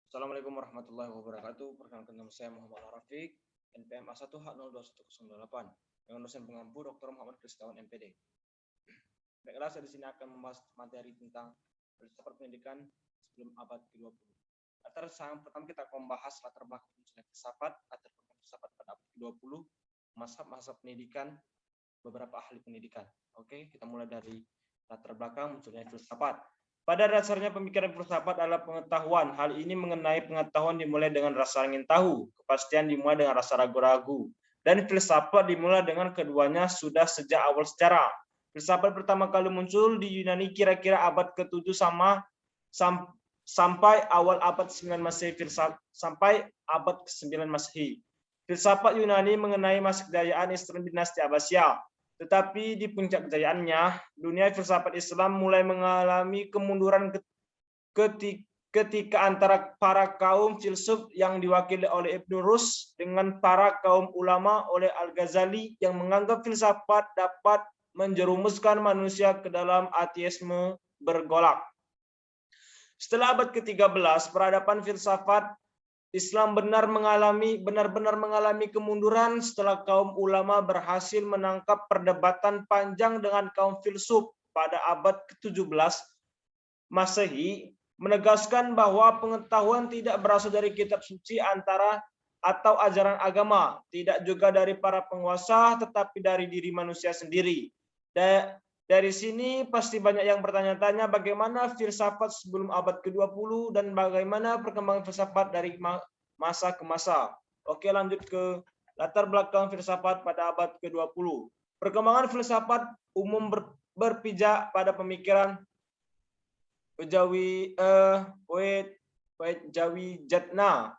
Assalamualaikum warahmatullahi wabarakatuh. Perkenalkan nama saya Muhammad Rafiq, NPM A1H02108, dengan dosen pengampu Dr. Muhammad Kristawan MPD. Baiklah, saya di sini akan membahas materi tentang filsafat pendidikan sebelum abad ke-20. Yang pertama kita akan membahas latar belakang munculnya filsafat, latar belakang filsafat pada abad ke-20, mazhab pendidikan, beberapa ahli pendidikan. Oke, kita mulai dari latar belakang munculnya filsafat. Pada dasarnya pemikiran filsafat adalah pengetahuan. Hal ini mengenai pengetahuan dimulai dengan rasa ingin tahu, kepastian dimulai dengan rasa ragu-ragu, dan filsafat dimulai dengan keduanya sudah sejak awal sejarah. Filsafat pertama kali muncul di Yunani kira-kira abad ke-7 sampai awal abad 9 Masehi. Sampai abad ke-9 Masehi. Filsafat Yunani mengenai masa kejayaan Islam dinasti Abbasiyah. Tetapi di puncak kejayaannya, dunia filsafat Islam mulai mengalami kemunduran ketika antara para kaum filsuf yang diwakili oleh Ibn Rushd dengan para kaum ulama oleh Al-Ghazali yang menganggap filsafat dapat menjerumuskan manusia ke dalam ateisme bergolak. Setelah abad ke-13, peradaban filsafat Islam benar-benar mengalami kemunduran setelah kaum ulama berhasil menangkap perdebatan panjang dengan kaum filsuf pada abad ke-17 Masehi, menegaskan bahwa pengetahuan tidak berasal dari kitab suci atau ajaran agama, tidak juga dari para penguasa, tetapi dari diri manusia sendiri. Dari sini pasti banyak yang bertanya-tanya bagaimana filsafat sebelum abad ke-20 dan bagaimana perkembangan filsafat dari masa ke masa. Oke, lanjut ke latar belakang filsafat pada abad ke-20. Perkembangan filsafat umum berpijak pada pemikiran Jawi Jatna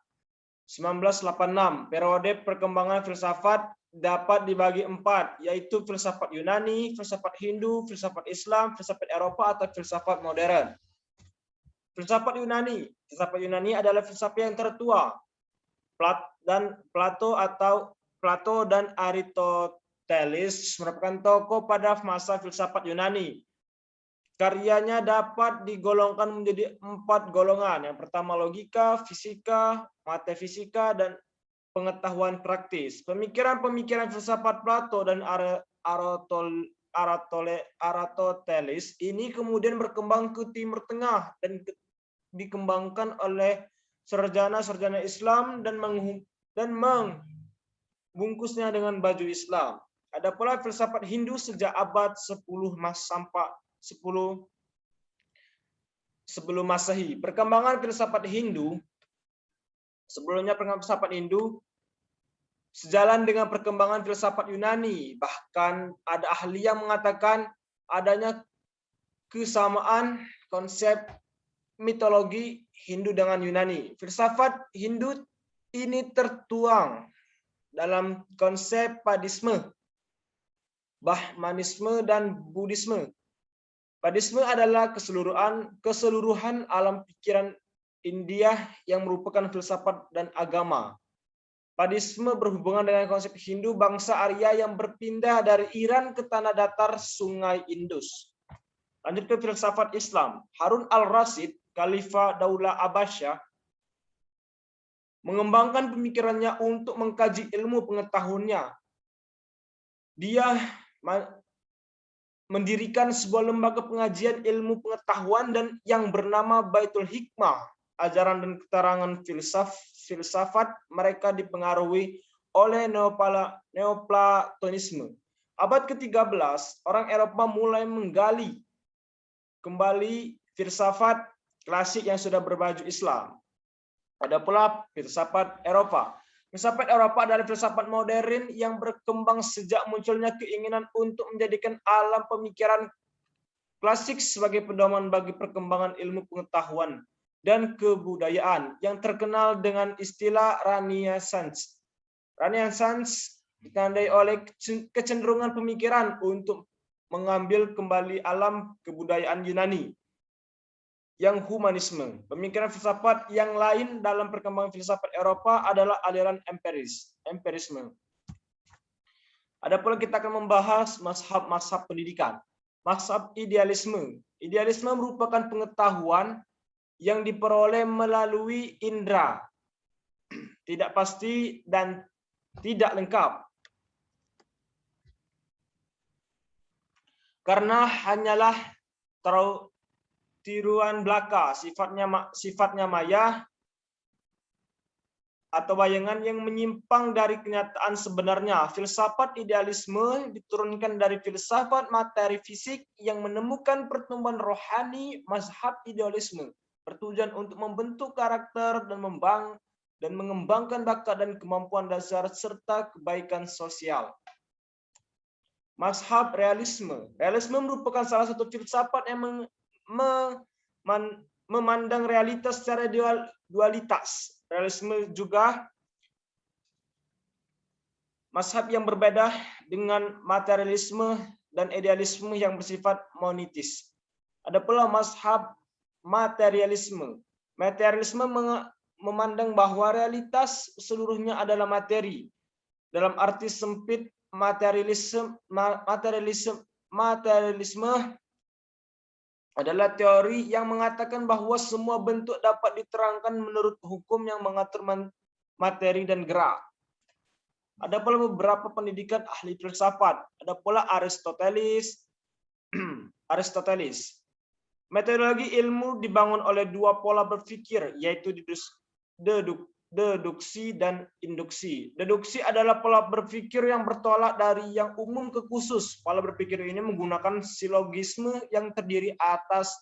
1986. Periode perkembangan filsafat dapat dibagi 4, yaitu filsafat Yunani, filsafat Hindu, filsafat Islam, filsafat Eropa, atau filsafat modern. Filsafat Yunani adalah filsafat yang tertua. Plato dan Aristoteles merupakan tokoh pada masa filsafat Yunani. Karyanya dapat digolongkan menjadi 4 golongan. Yang pertama logika, fisika, metafisika, dan pengetahuan praktis. Pemikiran filsafat Plato dan Aristoteles ini kemudian berkembang ke Timur Tengah dan dikembangkan oleh sarjana-sarjana Islam dan membungkusnya dengan baju Islam. Ada pula filsafat Hindu sejak abad 10 sebelum Masehi. Perkembangan filsafat Hindu sejalan dengan perkembangan filsafat Yunani. Bahkan ada ahli yang mengatakan adanya kesamaan konsep mitologi Hindu dengan Yunani. Filsafat Hindu ini tertuang dalam konsep Padisme, Brahmanisme, dan Buddhisme. Padisme adalah keseluruhan alam pikiran India yang merupakan filsafat dan agama. Padisme berhubungan dengan konsep Hindu bangsa Arya yang berpindah dari Iran ke tanah datar Sungai Indus. Lanjut ke filsafat Islam. Harun al-Rasyid, Khalifah Daulah Abbasiyah, mengembangkan pemikirannya untuk mengkaji ilmu pengetahuannya. Dia mendirikan sebuah lembaga pengajian ilmu pengetahuan dan yang bernama Baitul Hikmah. Ajaran dan keterangan filsafat mereka dipengaruhi oleh Neoplatonisme. Abad ke-13, orang Eropa mulai menggali kembali filsafat klasik yang sudah berbaju Islam. Ada pula filsafat Eropa. Filsafat Eropa adalah filsafat modern yang berkembang sejak munculnya keinginan untuk menjadikan alam pemikiran klasik sebagai pedoman bagi perkembangan ilmu pengetahuan dan kebudayaan yang terkenal dengan istilah Renaissance. Renaissance ditandai oleh kecenderungan pemikiran untuk mengambil kembali alam kebudayaan Yunani yang humanisme. Pemikiran filsafat yang lain dalam perkembangan filsafat Eropa adalah aliran empirisme. Ada pula kita akan membahas mazhab pendidikan. Mazhab idealisme. Idealisme merupakan pengetahuan yang diperoleh melalui indera, tidak pasti dan tidak lengkap. Karena hanyalah tiruan belaka, sifatnya maya atau bayangan yang menyimpang dari kenyataan sebenarnya. Filsafat idealisme diturunkan dari filsafat materi fisik yang menemukan pertumbuhan rohani. Mazhab idealisme bertujuan untuk membentuk karakter dan mengembangkan bakat dan kemampuan dasar serta kebaikan sosial. Mazhab realisme. Realisme merupakan salah satu filsafat yang memandang realitas secara dualitas. Realisme juga mazhab yang berbeda dengan materialisme dan idealisme yang bersifat monistis. Ada pula mazhab materialisme. Materialisme memandang bahwa realitas seluruhnya adalah materi. Dalam arti sempit, materialisme adalah teori yang mengatakan bahwa semua bentuk dapat diterangkan menurut hukum yang mengatur materi dan gerak. Ada pula beberapa pendidikan ahli filsafat. Ada pula Aristoteles. Metodologi ilmu dibangun oleh dua pola berpikir, yaitu deduksi dan induksi. Deduksi adalah pola berpikir yang bertolak dari yang umum ke khusus. Pola berpikir ini menggunakan silogisme yang terdiri atas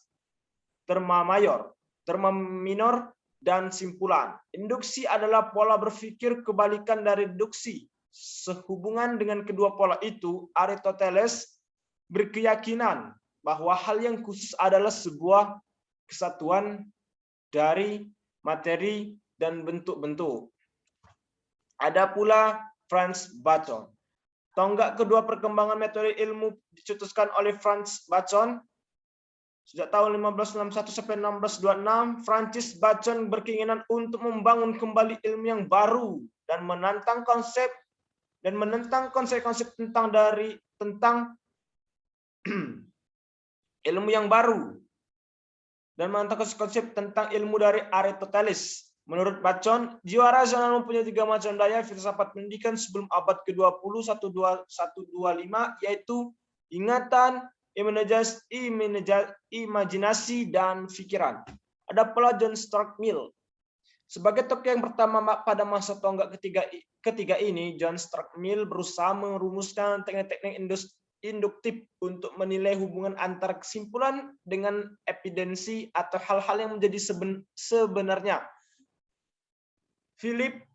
terma mayor, terma minor, dan simpulan. Induksi adalah pola berpikir kebalikan dari deduksi. Sehubungan dengan kedua pola itu, Aristoteles berkeyakinan bahwa hal yang khusus adalah sebuah kesatuan dari materi dan bentuk-bentuk. Ada pula Franz Bacon. Tonggak kedua perkembangan metode ilmu dicetuskan oleh Franz Bacon. Sejak tahun 1561 sampai 1626, Francis Bacon berkeinginan untuk membangun kembali ilmu yang baru dan menentang konsep-konsep tentang ilmu yang baru dan menentang konsep tentang ilmu dari Aristoteles. Menurut Bacon, jiwa rasional mempunyai tiga macam daya filsafat pendidikan sebelum abad ke-20 125, yaitu ingatan, imajinasi, dan pikiran. Ada pula John Stuart Mill. Sebagai tokoh yang pertama pada masa tonggak ketiga ini, John Stuart Mill berusaha merumuskan teknik-teknik induktif untuk menilai hubungan antara kesimpulan dengan evidensi atau hal-hal yang menjadi sebenarnya. Philip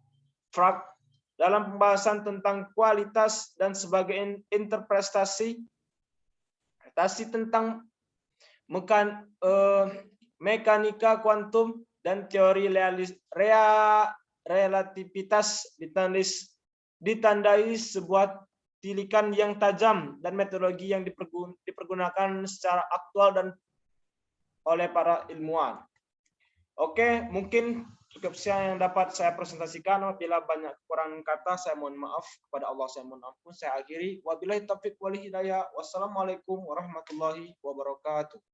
Frag dalam pembahasan tentang kualitas dan sebagai interpretasi tentang mekanika kuantum dan teori relativitas ditandai sebuah tilikan yang tajam dan metodologi yang dipergunakan secara aktual dan oleh para ilmuwan. Oke, mungkin cukup sekian yang dapat saya presentasikan. Apabila banyak kekurangan kata, saya mohon maaf. Kepada Allah saya mohon ampun. Saya akhiri. Wabillahi taufiq wal hidayah. Wassalamualaikum warahmatullahi wabarakatuh.